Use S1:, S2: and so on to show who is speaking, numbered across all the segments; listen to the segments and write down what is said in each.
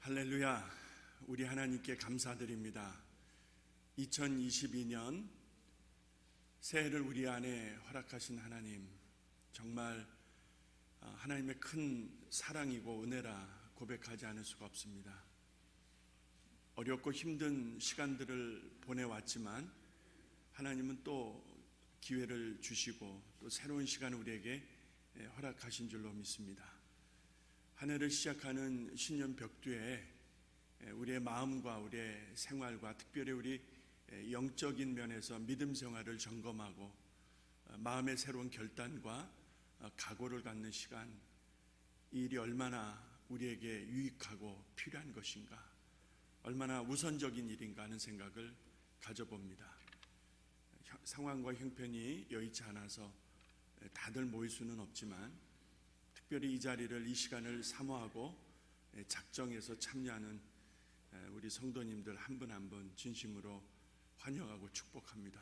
S1: 할렐루야. 우리 하나님께 감사드립니다. 2022년 새해를 우리 안에 허락하신 하나님, 정말 하나님의 큰 사랑이고 은혜라 고백하지 않을 수가 없습니다. 어렵고 힘든 시간들을 보내왔지만 하나님은 또 기회를 주시고 또 새로운 시간을 우리에게 허락하신 줄로 믿습니다. 한 해를 시작하는 신년 벽두에 우리의 마음과 우리의 생활과 특별히 우리 영적인 면에서 믿음 생활을 점검하고 마음의 새로운 결단과 각오를 갖는 시간, 이 일이 얼마나 우리에게 유익하고 필요한 것인가, 얼마나 우선적인 일인가 하는 생각을 가져봅니다. 상황과 형편이 여의치 않아서 다들 모일 수는 없지만 특별히 이 자리를, 이 시간을 사모하고 작정해서 참여하는 우리 성도님들 한 분 한 분 진심으로 환영하고 축복합니다.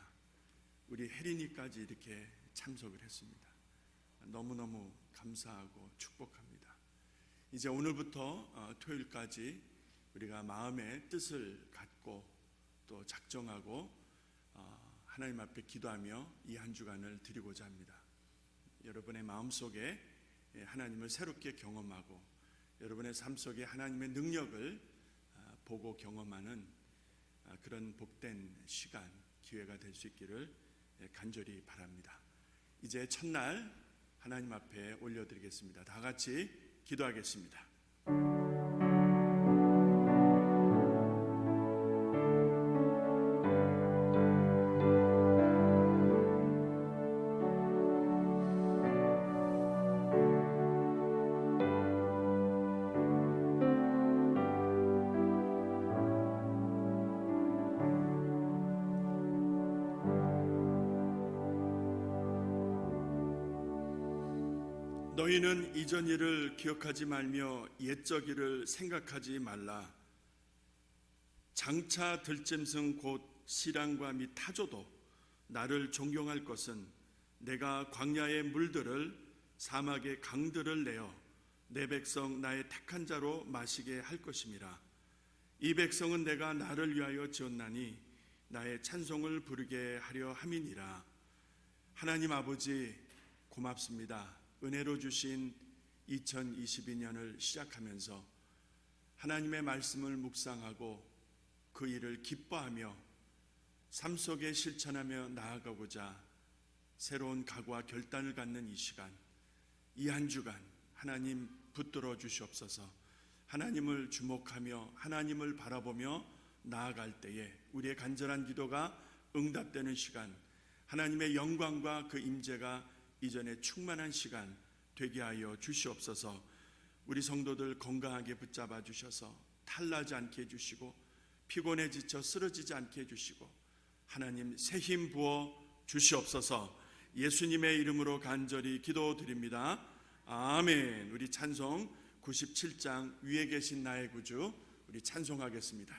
S1: 우리 혜린이까지 이렇게 참석을 했습니다. 너무너무 감사하고 축복합니다. 이제 오늘부터 토요일까지 우리가 마음의 뜻을 갖고 또 작정하고 하나님 앞에 기도하며 이 한 주간을 드리고자 합니다. 여러분의 마음속에 하나님을 새롭게 경험하고 여러분의 삶 속에 하나님의 능력을 보고 경험하는 그런 복된 시간, 기회가 될 수 있기를 간절히 바랍니다. 이제 첫날 하나님 앞에 올려드리겠습니다. 다 같이 기도하겠습니다. 너희는 이전 일을 기억하지 말며 옛적 일을 생각하지 말라. 장차 들짐승 곧 시랑과 및 타조도 나를 존경할 것은 내가 광야의 물들을 사막의 강들을 내어 내 백성 나의 택한 자로 마시게 할 것임이라. 이 백성은 내가 나를 위하여 지었나니 나의 찬송을 부르게 하려 함이니라. 하나님 아버지, 고맙습니다. 은혜로 주신 2022년을 시작하면서 하나님의 말씀을 묵상하고 그 일을 기뻐하며 삶 속에 실천하며 나아가고자 새로운 각오와 결단을 갖는 이 시간, 이 한 주간 하나님 붙들어 주시옵소서. 하나님을 주목하며 하나님을 바라보며 나아갈 때에 우리의 간절한 기도가 응답되는 시간, 하나님의 영광과 그 임재가 이전에 충만한 시간 되게 하여 주시옵소서. 우리 성도들 건강하게 붙잡아 주셔서 탈나지 않게 해주시고 피곤해 지쳐 쓰러지지 않게 해주시고 하나님 새 힘 부어 주시옵소서. 예수님의 이름으로 간절히 기도드립니다. 아멘. 우리 찬송 97장 위에 계신 나의 구주, 우리 찬송하겠습니다.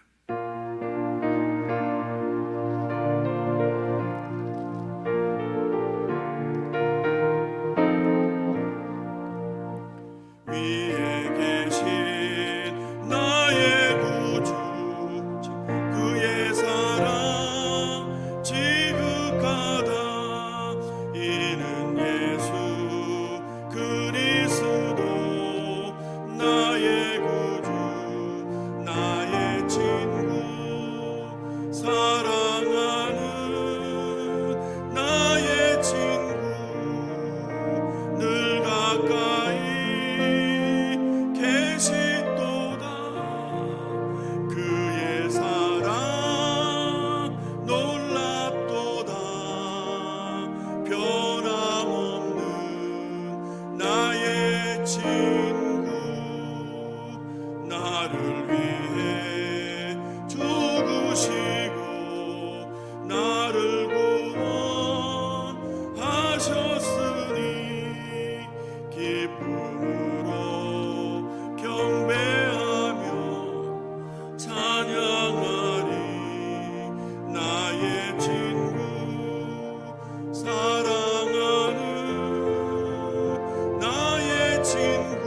S1: 친구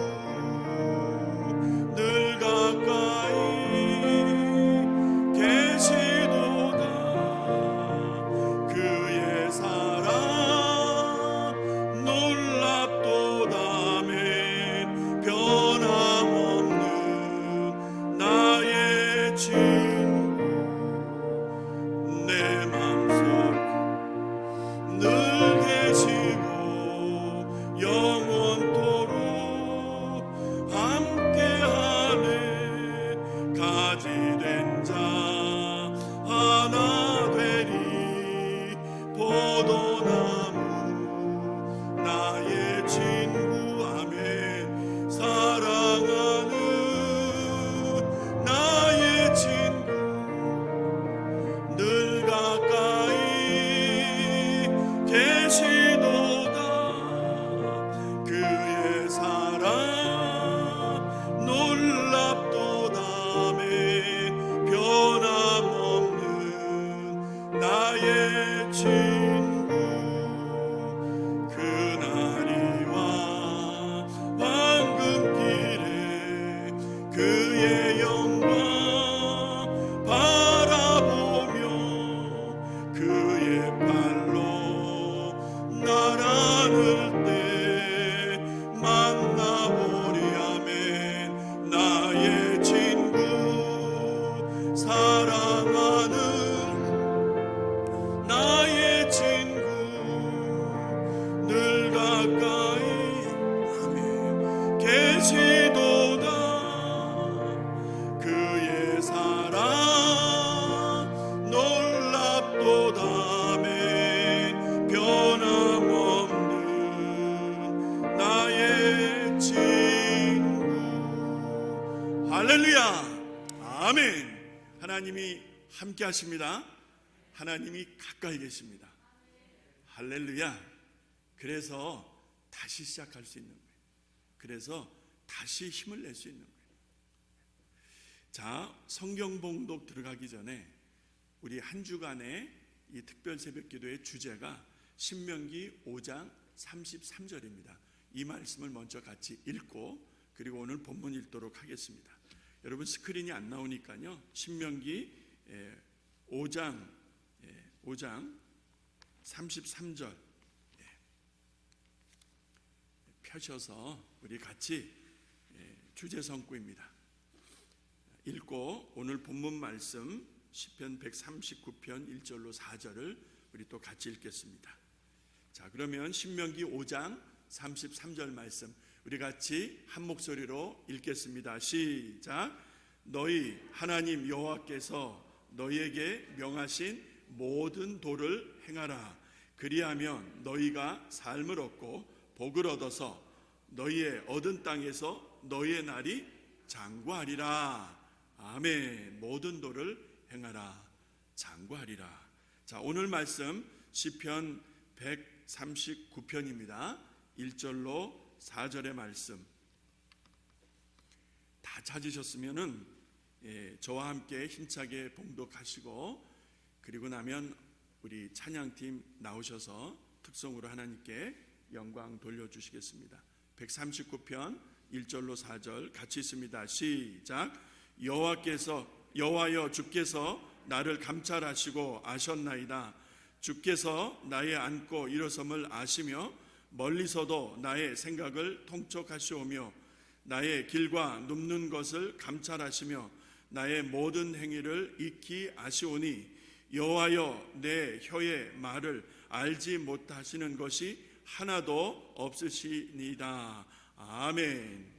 S1: 늘 가까이 계시도다. 그의 사랑 놀랍도다. 아멘. 변함없는 나의 친구. 할렐루야. 아멘. 하나님이 함께 하십니다. 하나님이 가까이 계십니다. 할렐루야. 그래서 다시 시작할 수 있는 거예요. 그래서 다시 힘을 낼 수 있는 거예요. 자, 성경 봉독 들어가기 전에 우리 한 주간의 이 특별 새벽 기도의 주제가 신명기 5장 33절입니다. 이 말씀을 먼저 같이 읽고 그리고 오늘 본문 읽도록 하겠습니다. 여러분 스크린이 안 나오니까요. 신명기 5장 33절 펴셔서 우리 같이 주제 성구입니다. 읽고 오늘 본문 말씀 시편 139편 1절로 4절을 우리 또 같이 읽겠습니다. 자, 그러면 신명기 5장 33절 말씀 우리 같이 한 목소리로 읽겠습니다. 시작. 너희 하나님 여호와께서 너희에게 명하신 모든 도를 행하라. 그리하면 너희가 삶을 얻고 복을 얻어서 너희의 얻은 땅에서 너희의 날이 장구하리라. 아멘. 모든 도를 행하라. 장구하리라. 자, 오늘 말씀 시편 139편입니다. 1절로 4절의 말씀 다 찾으셨으면은 저와 함께 힘차게 봉독하시고 그리고 나면 우리 찬양팀 나오셔서 특성으로 하나님께 영광 돌려주시겠습니다. 139편 1절로 4절 같이 있습니다. 시작. 여호와여 주께서 나를 감찰하시고 아셨나이다. 주께서 나의 앉고 일어섬을 아시며 멀리서도 나의 생각을 통촉하시오며 나의 길과 눕는 것을 감찰하시며 나의 모든 행위를 익히 아시오니 여호와여 내 혀의 말을 알지 못하시는 것이 하나도 없으시니이다. 아멘.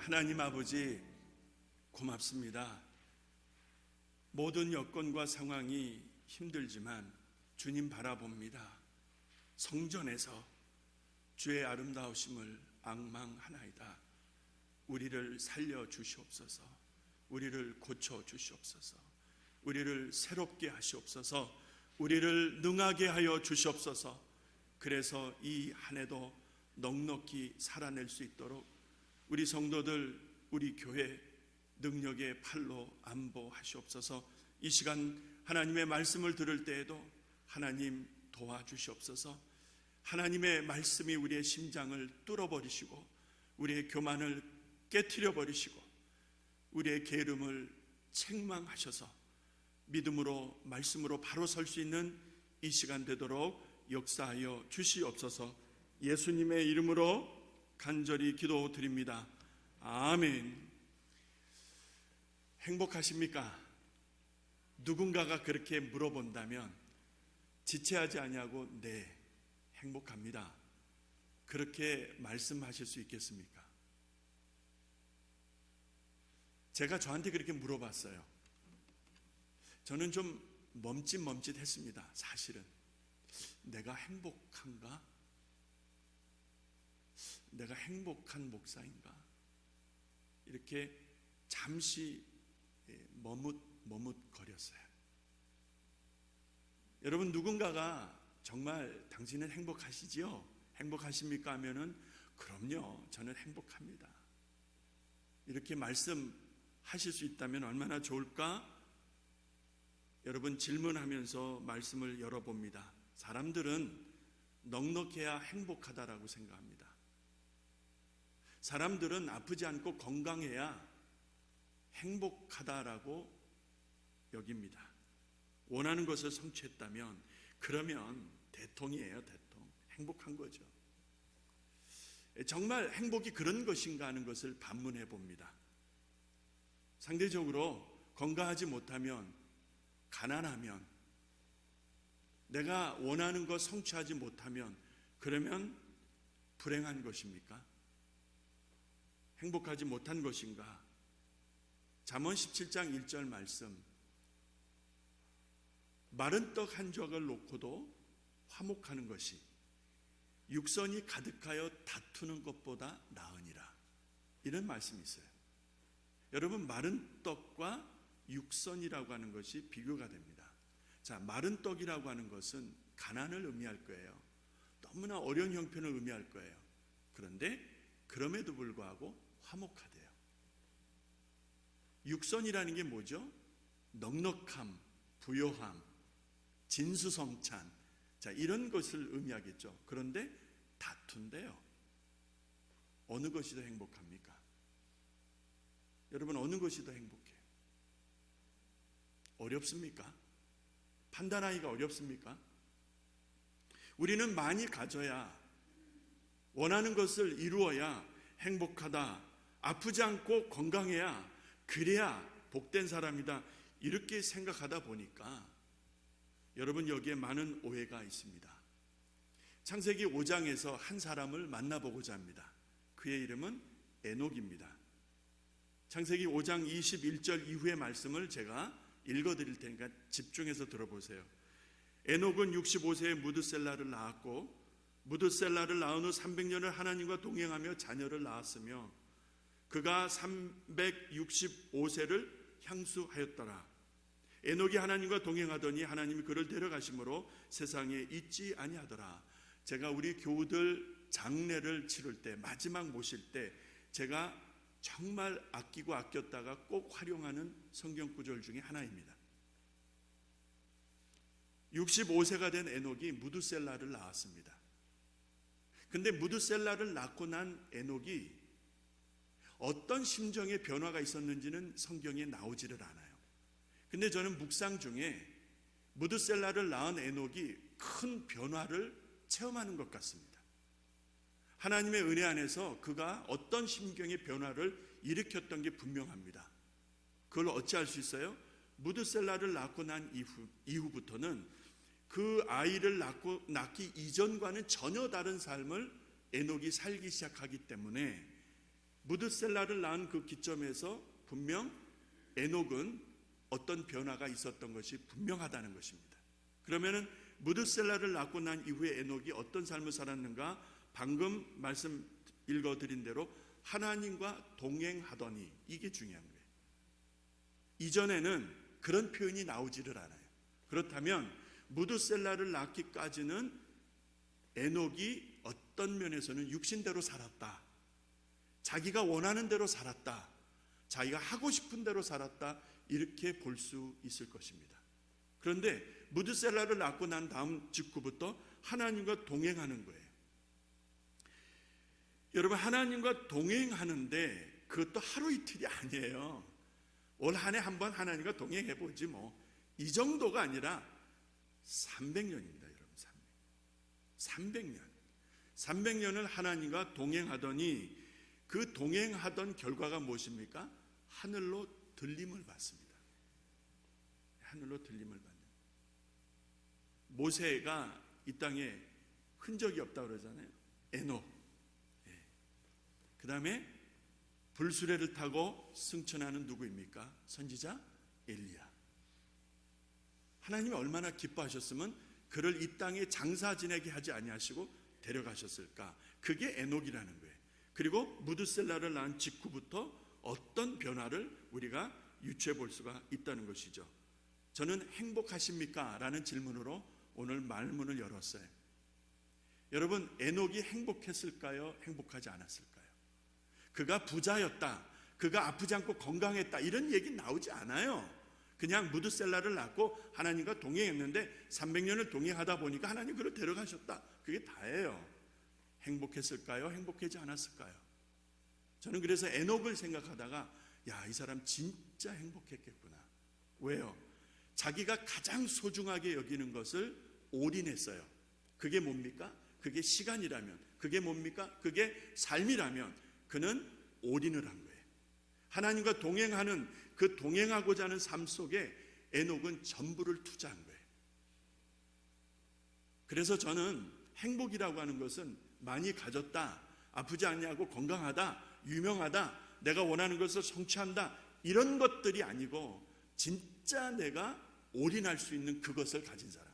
S1: 하나님 아버지 고맙습니다. 모든 여건과 상황이 힘들지만 주님 바라봅니다. 성전에서 주의 아름다우심을 앙망하나이다. 우리를 살려 주시옵소서. 우리를 고쳐 주시옵소서. 우리를 새롭게 하시옵소서. 우리를 능하게 하여 주시옵소서. 그래서 이 한 해도 넉넉히 살아낼 수 있도록 우리 성도들, 우리 교회 능력의 팔로 안보하시옵소서. 이 시간 하나님의 말씀을 들을 때에도 하나님 도와주시옵소서. 하나님의 말씀이 우리의 심장을 뚫어버리시고 우리의 교만을 깨트려 버리시고 우리의 게으름을 책망하셔서 믿음으로 말씀으로 바로 설 수 있는 이 시간 되도록 역사하여 주시옵소서. 예수님의 이름으로 간절히 기도드립니다. 아멘. 행복하십니까? 누군가가 그렇게 물어본다면 지체하지 아니하고 네, 행복합니다. 그렇게 말씀하실 수 있겠습니까? 제가 저한테 그렇게 물어봤어요. 저는 좀 멈칫멈칫했습니다. 사실은 내가 행복한가? 내가 행복한 목사인가? 이렇게 잠시 머뭇거렸어요. 여러분, 누군가가 정말 당신은 행복하시지요? 행복하십니까? 하면은 그럼요, 저는 행복합니다. 이렇게 말씀하실 수 있다면 얼마나 좋을까? 여러분, 질문하면서 말씀을 열어봅니다. 사람들은 넉넉해야 행복하다라고 생각합니다. 사람들은 아프지 않고 건강해야 행복하다라고 여깁니다. 원하는 것을 성취했다면 그러면 대통이에요. 대통. 행복한 거죠. 정말 행복이 그런 것인가 하는 것을 반문해 봅니다. 상대적으로 건강하지 못하면, 가난하면, 내가 원하는 것 성취하지 못하면 그러면 불행한 것입니까? 행복하지 못한 것인가? 잠언 17장 1절 말씀, 마른 떡 한 조각을 놓고도 화목하는 것이 육선이 가득하여 다투는 것보다 나으니라. 이런 말씀이 있어요. 여러분, 마른 떡과 육선이라고 하는 것이 비교가 됩니다. 자, 마른 떡이라고 하는 것은 가난을 의미할 거예요. 너무나 어려운 형편을 의미할 거예요. 그런데 그럼에도 불구하고 화목하대요. 육선이라는 게 뭐죠? 넉넉함, 부요함, 진수성찬, 자, 이런 것을 의미하겠죠. 그런데 다툰대요. 어느 것이 더 행복합니까? 여러분, 어느 것이 더 행복해요? 어렵습니까? 판단하기가 어렵습니까? 우리는 많이 가져야, 원하는 것을 이루어야 행복하다, 아프지 않고 건강해야, 그래야 복된 사람이다, 이렇게 생각하다 보니까 여러분, 여기에 많은 오해가 있습니다. 창세기 5장에서 한 사람을 만나보고자 합니다. 그의 이름은 에녹입니다. 창세기 5장 21절 이후의 말씀을 제가 읽어드릴 테니까 집중해서 들어보세요. 에녹은 65세에 무드셀라를 낳았고, 무드셀라를 낳은 후 300년을 하나님과 동행하며 자녀를 낳았으며, 그가 365세를 향수하였더라. 에녹이 하나님과 동행하더니 하나님이 그를 데려가심으로 세상에 있지 아니하더라. 제가 우리 교우들 장례를 치를 때, 마지막 모실 때 제가 정말 아끼고 아꼈다가 꼭 활용하는 성경 구절 중에 하나입니다. 65세가 된 에녹이 무드셀라를 낳았습니다. 근데 무드셀라를 낳고 난 에녹이 어떤 심정의 변화가 있었는지는 성경에 나오지를 않아요. 근데 저는 묵상 중에 무드셀라를 낳은 에녹이 큰 변화를 체험하는 것 같습니다. 하나님의 은혜 안에서 그가 어떤 심경의 변화를 일으켰던 게 분명합니다. 그걸 어찌할 수 있어요? 무드셀라를 낳고 난 이후부터는 그 아이를 낳기 이전과는 전혀 다른 삶을 에녹이 살기 시작하기 때문에 무드셀라를 낳은 그 기점에서 분명 에녹은 어떤 변화가 있었던 것이 분명하다는 것입니다. 그러면은 무드셀라를 낳고 난 이후에 에녹이 어떤 삶을 살았는가? 방금 말씀 읽어드린 대로 하나님과 동행하더니, 이게 중요한 거예요. 이전에는 그런 표현이 나오지를 않아요. 그렇다면 무드셀라를 낳기까지는 에녹이 어떤 면에서는 육신대로 살았다, 자기가 원하는 대로 살았다, 자기가 하고 싶은 대로 살았다, 이렇게 볼 수 있을 것입니다. 그런데 무드셀라를 낳고 난 다음 직후부터 하나님과 동행하는 거예요. 여러분, 하나님과 동행하는데 그것도 하루 이틀이 아니에요. 올 한 해 한번 하나님과 동행해보지 뭐, 이 정도가 아니라 300년입니다. 여러분, 300년 300년을 하나님과 동행하더니 그 동행하던 결과가 무엇입니까? 하늘로 들림을 받습니다. 하늘로 들림을 받는. 모세가 이 땅에 흔적이 없다고 그러잖아요. 에녹. 그 다음에 불수레를 타고 승천하는 누구입니까? 선지자 엘리야. 하나님이 얼마나 기뻐하셨으면 그를 이 땅에 장사 지내게 하지 아니하시고 데려가셨을까? 그게 에녹이라는 거예요. 그리고 무드셀라를 낳은 직후부터 어떤 변화를 우리가 유추해 볼 수가 있다는 것이죠. 저는 행복하십니까? 라는 질문으로 오늘 말문을 열었어요. 여러분, 에녹이 행복했을까요? 행복하지 않았을까요? 그가 부자였다, 그가 아프지 않고 건강했다, 이런 얘기 나오지 않아요. 그냥 무드셀라를 낳고 하나님과 동행했는데 300년을 동행하다 보니까 하나님 그를 데려가셨다, 그게 다예요. 행복했을까요? 행복하지 않았을까요? 저는 그래서 에녹을 생각하다가, 야, 이 사람 진짜 행복했겠구나. 왜요? 자기가 가장 소중하게 여기는 것을 올인했어요. 그게 뭡니까? 그게 시간이라면, 그게 뭡니까? 그게 삶이라면 그는 올인을 한 거예요. 하나님과 동행하는 그 동행하고자 하는 삶 속에 에녹은 전부를 투자한 거예요. 그래서 저는 행복이라고 하는 것은 많이 가졌다, 아프지 않냐고 건강하다, 유명하다, 내가 원하는 것을 성취한다, 이런 것들이 아니고 진짜 내가 올인할 수 있는 그것을 가진 사람.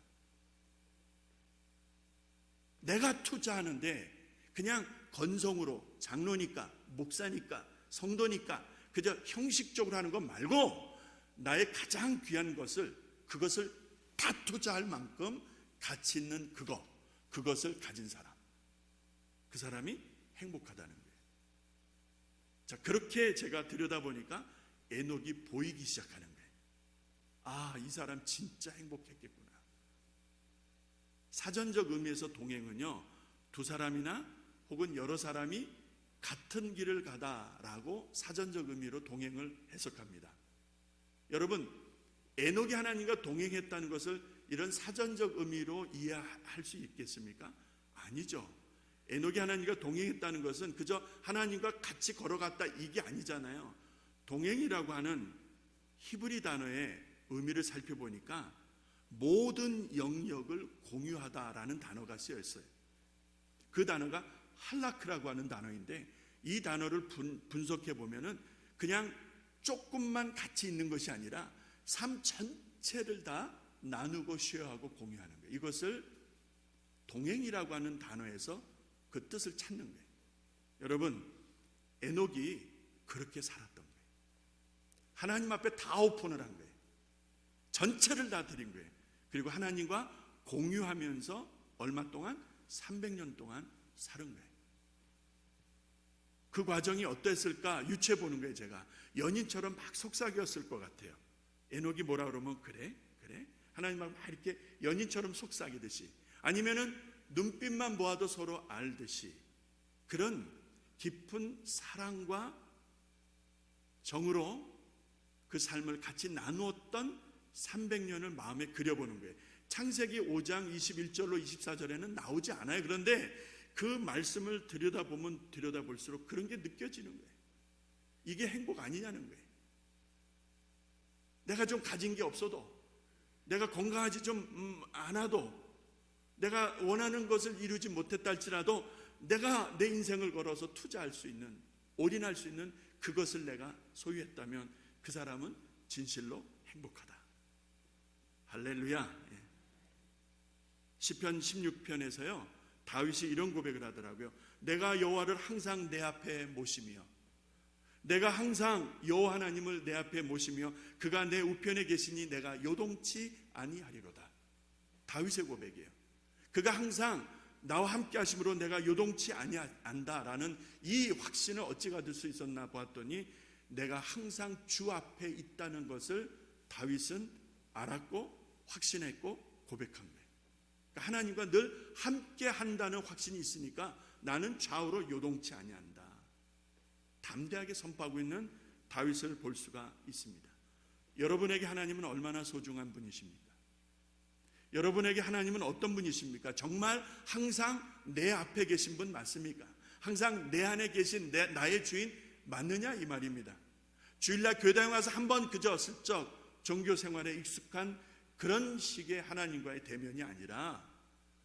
S1: 내가 투자하는데 그냥 건성으로 장로니까, 목사니까, 성도니까 그저 형식적으로 하는 것 말고 나의 가장 귀한 것을, 그것을 다 투자할 만큼 가치 있는 그것을 가진 사람, 그 사람이 행복하다는 거예요. 자, 그렇게 제가 들여다보니까 에녹이 보이기 시작하는 거예요. 아, 이 사람 진짜 행복했겠구나. 사전적 의미에서 동행은요, 두 사람이나 혹은 여러 사람이 같은 길을 가다라고 사전적 의미로 동행을 해석합니다. 여러분, 에녹이 하나님과 동행했다는 것을 이런 사전적 의미로 이해할 수 있겠습니까? 아니죠. 에녹이 하나님과 동행했다는 것은 그저 하나님과 같이 걸어갔다, 이게 아니잖아요. 동행이라고 하는 히브리 단어의 의미를 살펴보니까 모든 영역을 공유하다라는 단어가 쓰여 있어요. 그 단어가 할라크라고 하는 단어인데, 이 단어를 분석해 보면은 그냥 조금만 같이 있는 것이 아니라 삶 전체를 다 나누고 쉐어하고 공유하는 거예요. 이것을 동행이라고 하는 단어에서 그 뜻을 찾는 거예요. 여러분, 에녹이 그렇게 살았던 거예요. 하나님 앞에 다 오픈을 한 거예요. 전체를 다 드린 거예요. 그리고 하나님과 공유하면서 얼마 동안? 300년 동안 사는 거예요. 그 과정이 어땠을까 유추해 보는 거예요. 제가 연인처럼 막 속삭였을 것 같아요. 에녹이 뭐라 그러면 그래 하나님하고 막 이렇게 연인처럼 속삭이듯이, 아니면은 눈빛만 보아도 서로 알듯이, 그런 깊은 사랑과 정으로 그 삶을 같이 나누었던 300년을 마음에 그려보는 거예요. 창세기 5장 21절로 24절에는 나오지 않아요. 그런데 그 말씀을 들여다보면 들여다볼수록 그런 게 느껴지는 거예요. 이게 행복 아니냐는 거예요. 내가 좀 가진 게 없어도, 내가 건강하지 좀 않아도, 내가 원하는 것을 이루지 못했다 할지라도 내가 내 인생을 걸어서 투자할 수 있는 올인할 수 있는 그것을 내가 소유했다면 그 사람은 진실로 행복하다. 할렐루야. 시편 16편에서요 다윗이 이런 고백을 하더라고요. 내가 여호와를 항상 내 앞에 모시며, 내가 항상 여호와 하나님을 내 앞에 모시며 그가 내 우편에 계시니 내가 요동치 아니하리로다. 다윗의 고백이에요. 그가 항상 나와 함께 하심으로 내가 요동치 아니한다라는 이 확신을 어찌 가질 수 있었나 보았더니 내가 항상 주 앞에 있다는 것을 다윗은 알았고 확신했고 고백한 거예요. 그러니까 하나님과 늘 함께 한다는 확신이 있으니까 나는 좌우로 요동치 아니한다. 담대하게 선포하고 있는 다윗을 볼 수가 있습니다. 여러분에게 하나님은 얼마나 소중한 분이십니까? 여러분에게 하나님은 어떤 분이십니까? 정말 항상 내 앞에 계신 분 맞습니까? 항상 내 안에 계신 나의 주인 맞느냐 이 말입니다. 주일날 교회당에 와서 한번 그저 슬쩍 종교 생활에 익숙한 그런 식의 하나님과의 대면이 아니라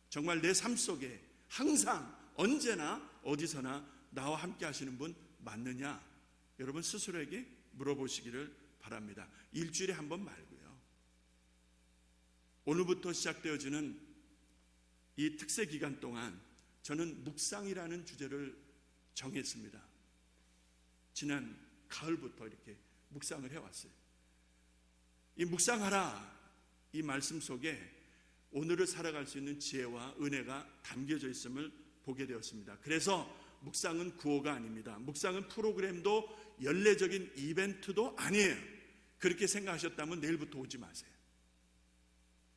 S1: 정말 내 삶 속에 항상 언제나 어디서나 나와 함께 하시는 분 맞느냐? 여러분 스스로에게 물어보시기를 바랍니다. 일주일에 한 번 말고요. 오늘부터 시작되어지는 이 특세 기간 동안 저는 묵상이라는 주제를 정했습니다. 지난 가을부터 이렇게 묵상을 해왔어요. 이 묵상하라 이 말씀 속에 오늘을 살아갈 수 있는 지혜와 은혜가 담겨져 있음을 보게 되었습니다. 그래서 묵상은 구호가 아닙니다. 묵상은 프로그램도 연례적인 이벤트도 아니에요. 그렇게 생각하셨다면 내일부터 오지 마세요.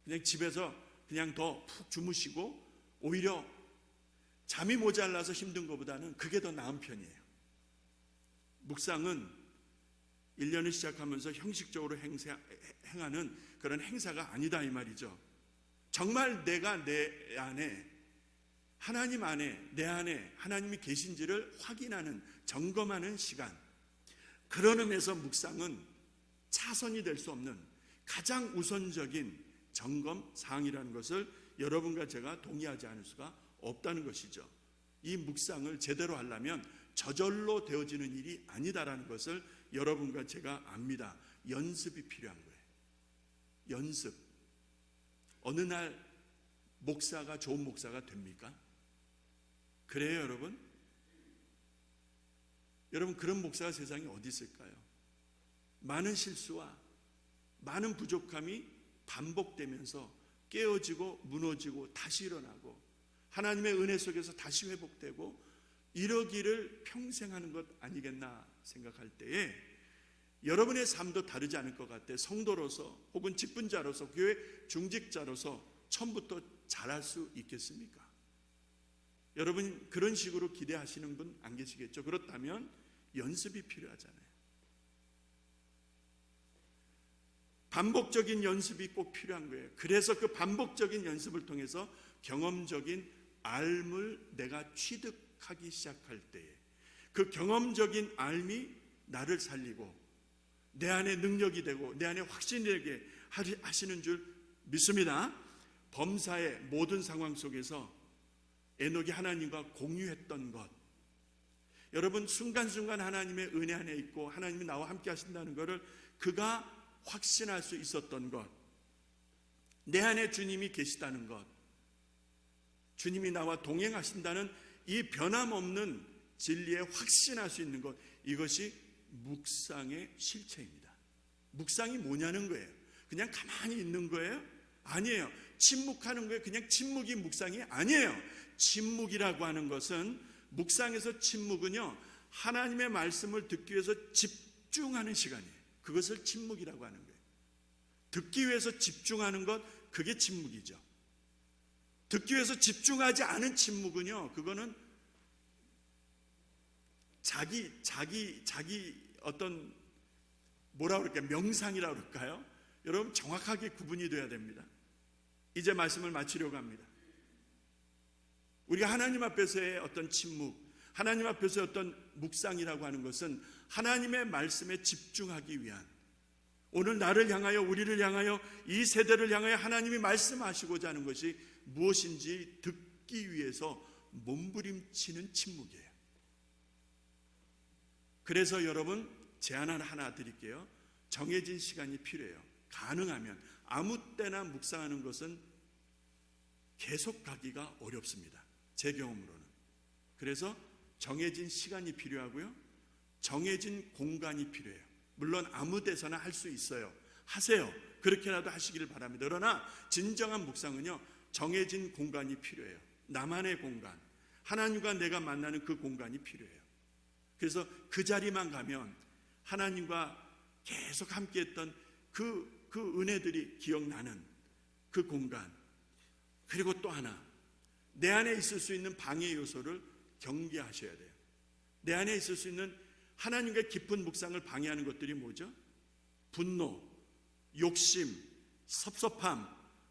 S1: 그냥 집에서 그냥 더 푹 주무시고 오히려 잠이 모자라서 힘든 것보다는 그게 더 나은 편이에요. 묵상은 1년을 시작하면서 형식적으로 행하는 그런 행사가 아니다 이 말이죠. 정말 내가 내 안에 하나님 안에 내 안에 하나님이 계신지를 확인하는 점검하는 시간. 그런 의미에서 묵상은 차선이 될 수 없는 가장 우선적인 점검 사항이라는 것을 여러분과 제가 동의하지 않을 수가 없다는 것이죠. 이 묵상을 제대로 하려면 저절로 되어지는 일이 아니다라는 것을 여러분과 제가 압니다. 연습이 필요한 거예요. 연습. 어느 날 목사가 좋은 목사가 됩니까? 그래요, 여러분? 여러분 그런 목사가 세상에 어디 있을까요? 많은 실수와 많은 부족함이 반복되면서 깨어지고 무너지고 다시 일어나고 하나님의 은혜 속에서 다시 회복되고 이러기를 평생 하는 것 아니겠나 생각할 때에 여러분의 삶도 다르지 않을 것 같아요. 성도로서 혹은 직분자로서 교회 중직자로서 처음부터 잘할 수 있겠습니까? 여러분 그런 식으로 기대하시는 분 안 계시겠죠? 그렇다면 연습이 필요하잖아요. 반복적인 연습이 꼭 필요한 거예요. 그래서 그 반복적인 연습을 통해서 경험적인 알을 내가 취득하기 시작할 때에 그 경험적인 알미 나를 살리고 내 안에 능력이 되고 내 안에 확신이 되게 하시는 줄 믿습니다. 범사의 모든 상황 속에서 에녹이 하나님과 공유했던 것, 여러분 순간순간 하나님의 은혜 안에 있고 하나님이 나와 함께 하신다는 것을 그가 확신할 수 있었던 것, 내 안에 주님이 계시다는 것, 주님이 나와 동행하신다는 이 변함없는 진리에 확신할 수 있는 것, 이것이 묵상의 실체입니다. 묵상이 뭐냐는 거예요. 그냥 가만히 있는 거예요? 아니에요. 침묵하는 거예요. 그냥 침묵이 묵상이 아니에요. 침묵이라고 하는 것은, 묵상에서 침묵은요, 하나님의 말씀을 듣기 위해서 집중하는 시간이에요. 그것을 침묵이라고 하는 거예요. 듣기 위해서 집중하는 것, 그게 침묵이죠. 듣기 위해서 집중하지 않은 침묵은요, 그거는 자기 어떤 뭐라 그럴까요? 명상이라고 그럴까요? 여러분 정확하게 구분이 돼야 됩니다. 이제 말씀을 마치려고 합니다. 우리가 하나님 앞에서의 어떤 침묵, 하나님 앞에서의 어떤 묵상이라고 하는 것은 하나님의 말씀에 집중하기 위한, 오늘 나를 향하여, 우리를 향하여, 이 세대를 향하여 하나님이 말씀하시고자 하는 것이 무엇인지 듣기 위해서 몸부림치는 침묵이에요. 그래서 여러분 제안 하나 드릴게요. 정해진 시간이 필요해요. 가능하면 아무 때나 묵상하는 것은 계속 가기가 어렵습니다. 제 경험으로는. 그래서 정해진 시간이 필요하고요. 정해진 공간이 필요해요. 물론 아무 데서나 할 수 있어요. 하세요. 그렇게라도 하시기를 바랍니다. 그러나 진정한 묵상은요, 정해진 공간이 필요해요. 나만의 공간, 하나님과 내가 만나는 그 공간이 필요해요. 그래서 그 자리만 가면 하나님과 계속 함께했던 그 은혜들이 기억나는 그 공간. 그리고 또 하나, 내 안에 있을 수 있는 방해 요소를 경계하셔야 돼요. 내 안에 있을 수 있는 하나님과 깊은 묵상을 방해하는 것들이 뭐죠? 분노, 욕심, 섭섭함,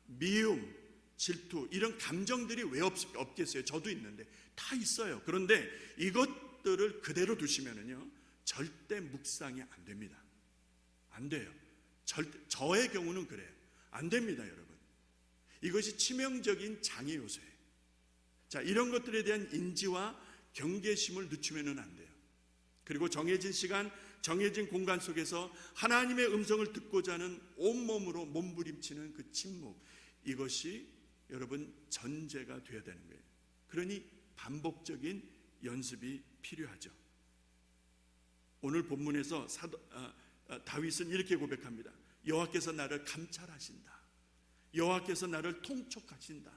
S1: 미움, 질투, 이런 감정들이 왜 없겠어요? 저도 있는데 다 있어요. 그런데 이것들을 그대로 두시면은요, 절대 묵상이 안 됩니다. 안 돼요. 저의 경우는 그래요. 안 됩니다, 여러분. 이것이 치명적인 장애 요소예요. 자, 이런 것들에 대한 인지와 경계심을 늦추면은 안 돼요. 그리고 정해진 시간, 정해진 공간 속에서 하나님의 음성을 듣고자 하는 온몸으로 몸부림치는 그 침묵, 이것이 여러분 전제가 되어야 되는 거예요. 그러니 반복적인 연습이 필요하죠. 오늘 본문에서 다윗은 이렇게 고백합니다. 여호와께서 나를 감찰하신다. 여호와께서 나를 통촉하신다.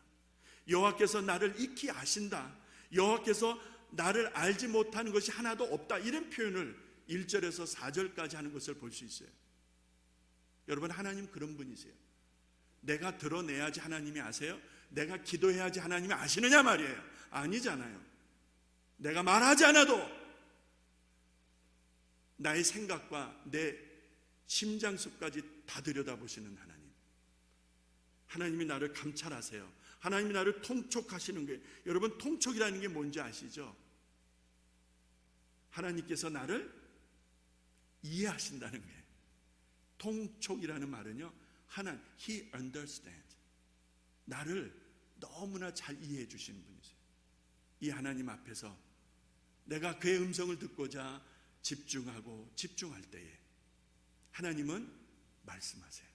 S1: 여호와께서 나를 익히 아신다. 여호와께서 나를 알지 못하는 것이 하나도 없다. 이런 표현을 1절에서 4절까지 하는 것을 볼 수 있어요. 여러분, 하나님 그런 분이세요. 내가 드러내야지 하나님이 아세요? 내가 기도해야지 하나님이 아시느냐 말이에요. 아니잖아요. 내가 말하지 않아도 나의 생각과 내 심장속까지 다 들여다보시는 하나님. 하나님이 나를 감찰하세요. 하나님이 나를 통촉하시는 거예요. 여러분, 통촉이라는 게 뭔지 아시죠? 하나님께서 나를 이해하신다는 거예요. 통촉이라는 말은요, He understands. 나를 너무나 잘 이해해 주시는 분이세요. 이 하나님 앞에서 내가 그의 음성을 듣고자 집중하고 집중할 때에 하나님은 말씀하세요.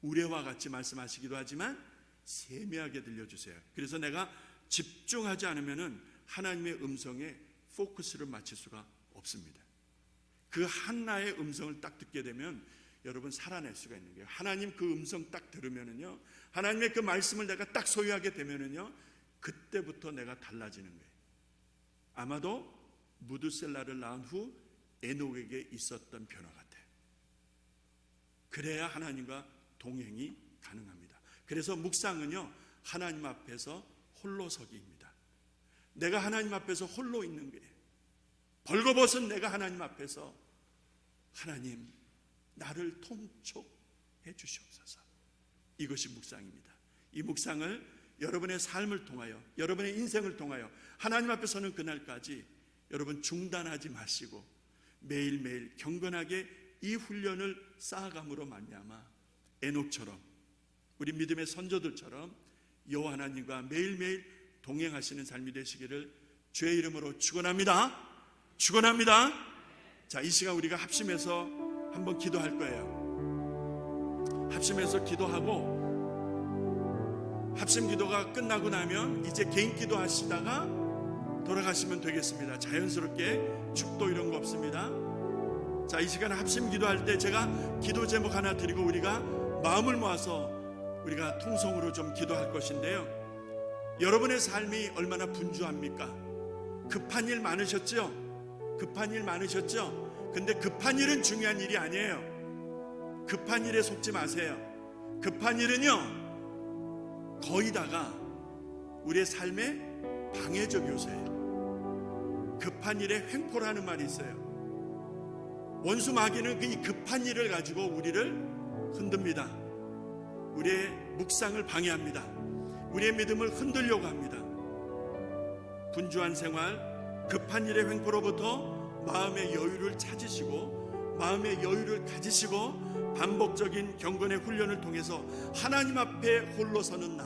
S1: 우레와 같이 말씀하시기도 하지만 세미하게 들려주세요. 그래서 내가 집중하지 않으면 하나님의 음성에 포커스를 맞출 수가 없습니다. 그 하나의 음성을 딱 듣게 되면 여러분 살아낼 수가 있는 거예요. 하나님 그 음성 딱 들으면은요, 하나님의 그 말씀을 내가 딱 소유하게 되면은요, 그때부터 내가 달라지는 거예요. 아마도 무드셀라를 낳은 후 에녹에게 있었던 변화 같아요. 그래야 하나님과 동행이 가능합니다. 그래서 묵상은요, 하나님 앞에서 홀로서기입니다. 내가 하나님 앞에서 홀로 있는 거예요. 벌거벗은 내가 하나님 앞에서 하나님 나를 통촉해 주시옵소서. 이것이 묵상입니다. 이 묵상을 여러분의 삶을 통하여, 여러분의 인생을 통하여 하나님 앞에 서는 그날까지 여러분 중단하지 마시고 매일매일 경건하게 이 훈련을 쌓아감으로 말미암아 에녹처럼, 우리 믿음의 선조들처럼 여호와 하나님과 매일매일 동행하시는 삶이 되시기를 주의 이름으로 축원합니다. 축원합니다. 자, 이 시간 우리가 합심해서 한번 기도할 거예요. 합심해서 기도하고, 합심 기도가 끝나고 나면 이제 개인 기도 하시다가 돌아가시면 되겠습니다. 자연스럽게 축도 이런 거 없습니다. 자, 이 시간에 합심 기도할 때 제가 기도 제목 하나 드리고 우리가 마음을 모아서 우리가 통성으로 좀 기도할 것인데요, 여러분의 삶이 얼마나 분주합니까? 급한 일 많으셨죠? 급한 일 많으셨죠? 근데 급한 일은 중요한 일이 아니에요. 급한 일에 속지 마세요. 급한 일은요, 거의 다가 우리의 삶의 방해적 요소예요. 급한 일에 횡포라는 말이 있어요. 원수 마귀는 이 급한 일을 가지고 우리를 흔듭니다. 우리의 묵상을 방해합니다. 우리의 믿음을 흔들려고 합니다. 분주한 생활, 급한 일의 횡포로부터 마음의 여유를 찾으시고 마음의 여유를 가지시고 반복적인 경건의 훈련을 통해서 하나님 앞에 홀로 서는 나,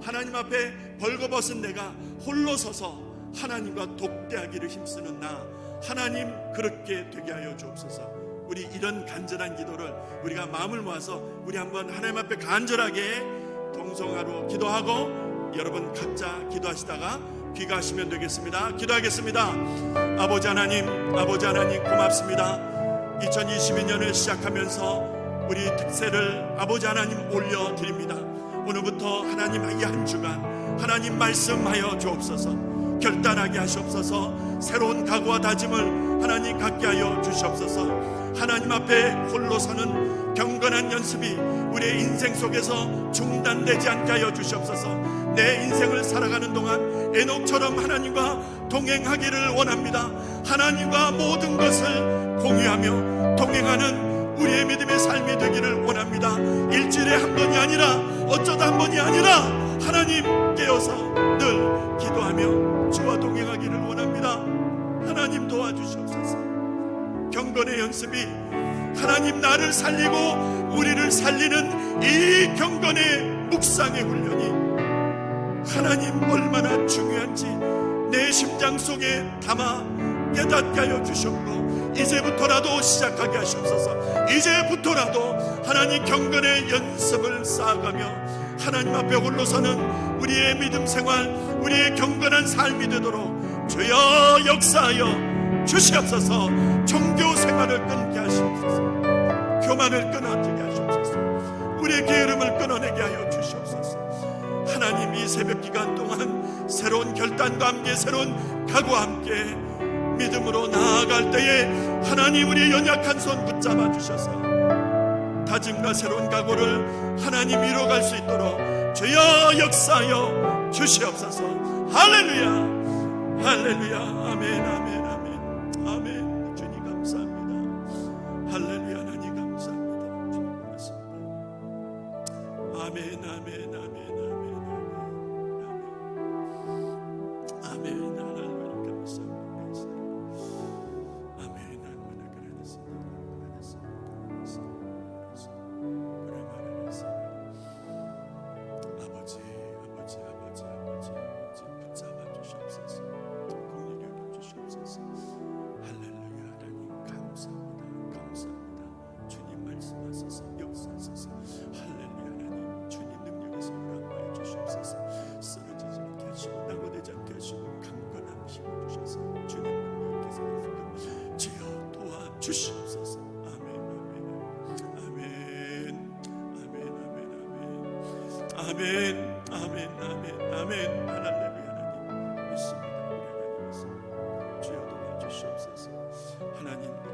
S1: 하나님 앞에 벌거벗은 내가 홀로 서서 하나님과 독대하기를 힘쓰는 나, 하나님 그렇게 되게 하여 주옵소서. 우리 이런 간절한 기도를 우리가 마음을 모아서 우리 한번 하나님 앞에 간절하게 동성하로 기도하고 여러분 각자 기도하시다가 귀가하시면 되겠습니다. 기도하겠습니다. 아버지 하나님 고맙습니다. 2022년을 시작하면서 우리 특세를 아버지 하나님 올려드립니다. 오늘부터 하나님 이 한 주간 하나님 말씀하여 주옵소서. 결단하게 하시옵소서. 새로운 각오와 다짐을 하나님 갖게 하여 주시옵소서. 하나님 앞에 홀로 서는 경건한 연습이 우리의 인생 속에서 중단되지 않게 하여 주시옵소서. 내 인생을 살아가는 동안 에녹처럼 하나님과 동행하기를 원합니다. 하나님과 모든 것을 공유하며 동행하는 우리의 믿음의 삶이 되기를 원합니다. 일주일에 한 번이 아니라 어쩌다 한 번이 아니라 하나님 깨어서 늘 기도하며 주와 동행하기를 원합니다. 하나님 도와주시옵소서. 경건의 연습이 하나님 나를 살리고 우리를 살리는 이 경건의 묵상의 훈련이 하나님 얼마나 중요한지 내 심장 속에 담아 깨닫게 하여 주셨고 이제부터라도 시작하게 하시옵소서. 이제부터라도 하나님 경건의 연습을 쌓아가며 하나님 앞에 홀로 서는 우리의 믿음 생활, 우리의 경건한 삶이 되도록 주여 역사하여 주시옵소서. 종교 생활을 끊게 하시옵소서. 교만을 끊어지게 하시옵소서. 우리의 게으름을 끊어내게 하여 주시옵소서. 하나님 이 새벽 기간 동안 새로운 결단과 함께 새로운 각오와 함께 믿음으로 나아갈 때에 하나님 우리의 연약한 손 붙잡아 주셔서 다짐과 새로운 각오를 하나님 이뤄갈 수 있도록 주여 역사하여 주시옵소서. 할렐루야 할렐루야 아멘 아멘 아멘 아멘. 주님 감사합니다. 할렐루야 하나님 감사합니다. 주님 고맙습니다. 아멘 아멘 아멘 아멘 아멘 아멘 하나님 감사합니다. 주시옵소서. 아멘 아멘 아멘 아멘 아멘 아멘 아멘 아멘. 할렐루야 하나님 있습니다. 우리 하나님 있습니다. 주여 도와주시옵소서. 하나님